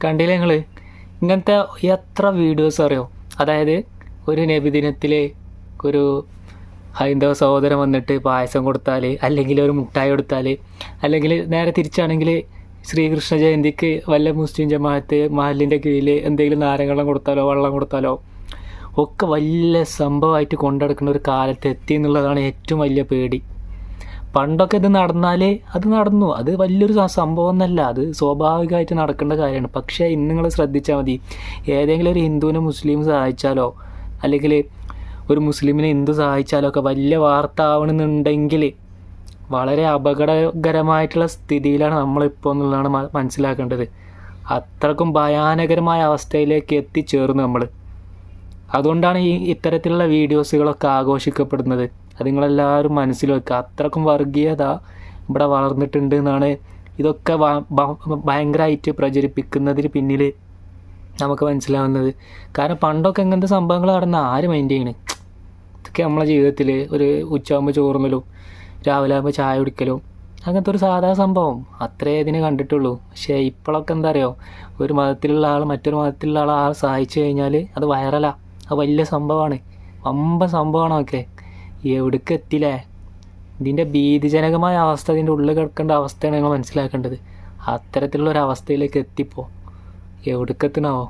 കണ്ടില്ലേ നിങ്ങൾ? ഇങ്ങനത്തെ എത്ര വീഡിയോസ് അറിയോ? അതായത് ഒരു നബിദിനത്തിൽ ഒരു ഹൈന്ദവ സഹോദരൻ വന്നിട്ട് പായസം കൊടുത്താൽ, അല്ലെങ്കിൽ ഒരു മുട്ടായി കൊടുത്താൽ, അല്ലെങ്കിൽ നേരെ തിരിച്ചാണെങ്കിൽ ശ്രീകൃഷ്ണ ജയന്തിക്ക് വല്ല മുസ്ലിം ജമാഅത്ത് മഹലിൻ്റെ കീഴിൽ എന്തെങ്കിലും നാരങ്ങ കൊടുത്താലോ വെള്ളം കൊടുത്താലോ ഒക്കെ വലിയ സംഭവമായിട്ട് കൊണ്ടുനടക്കുന്ന ഒരു കാലത്ത് എത്തി എന്നുള്ളതാണ് ഏറ്റവും വലിയ പേടി. പണ്ടൊക്കെ ഇത് നടന്നാൽ അത് നടന്നു, അത് വലിയൊരു സംഭവം എന്നല്ല, അത് സ്വാഭാവികമായിട്ട് നടക്കേണ്ട കാര്യമാണ്. പക്ഷേ ഇന്ന് നിങ്ങൾ ശ്രദ്ധിച്ചാൽ മതി, ഏതെങ്കിലും ഒരു ഹിന്ദുവിനെ മുസ്ലിം സഹായിച്ചാലോ അല്ലെങ്കിൽ ഒരു മുസ്ലിമിനെ ഹിന്ദു സഹായിച്ചാലോ ഒക്കെ വലിയ വാർത്ത ആവണമെന്നുണ്ടെങ്കിൽ വളരെ അപകടകരമായിട്ടുള്ള സ്ഥിതിയിലാണ് നമ്മളിപ്പോൾ എന്നുള്ളതാണ് മനസ്സിലാക്കേണ്ടത്. അത്രക്കും ഭയാനകരമായ അവസ്ഥയിലേക്ക് എത്തിച്ചേർന്നു നമ്മൾ. അതുകൊണ്ടാണ് ഇത്തരത്തിലുള്ള വീഡിയോസുകളൊക്കെ ആഘോഷിക്കപ്പെടുന്നത്. അത് നിങ്ങളെല്ലാവരും മനസ്സിൽ വെക്കുക. അത്രക്കും വർഗീയത ഇവിടെ വളർന്നിട്ടുണ്ട് എന്നാണ് ഇതൊക്കെ ഭയങ്കരമായിട്ട് പ്രചരിപ്പിക്കുന്നതിന് പിന്നിൽ നമുക്ക് മനസ്സിലാവുന്നത്. കാരണം പണ്ടൊക്കെ ഇങ്ങനത്തെ സംഭവങ്ങൾ നടന്ന ആര് മൈൻഡ് ചെയ്യണ്? ഇതൊക്കെ നമ്മളെ ജീവിതത്തിൽ ഒരു ഉച്ചയാകുമ്പോൾ ചോറുന്നലും രാവിലെ ആകുമ്പോൾ ചായ കുടിക്കലും അങ്ങനത്തെ ഒരു സാധാ സംഭവം അത്രേ ഇതിന് കണ്ടിട്ടുള്ളൂ. പക്ഷേ ഇപ്പോഴൊക്കെ എന്താ അറിയോ, ഒരു മതത്തിലുള്ള ആൾ മറ്റൊരു മതത്തിലുള്ള ആളെ സഹായിച്ചു കഴിഞ്ഞാൽ അത് വൈറലാണ്, അത് വലിയ സംഭവമാണ്, വമ്പൻ സംഭവമാണ്. ഒക്കെ എവിടേക്ക് എത്തില്ലേ? ഇതിൻ്റെ ഭീതിജനകമായ അവസ്ഥ, ഇതിൻ്റെ ഉള്ളിൽ കിടക്കേണ്ട അവസ്ഥയാണ് നിങ്ങൾ മനസ്സിലാക്കേണ്ടത്. അത്തരത്തിലുള്ളൊരവസ്ഥയിലേക്ക് എത്തിപ്പോൾ എവിടേക്ക് എത്തണാവോ?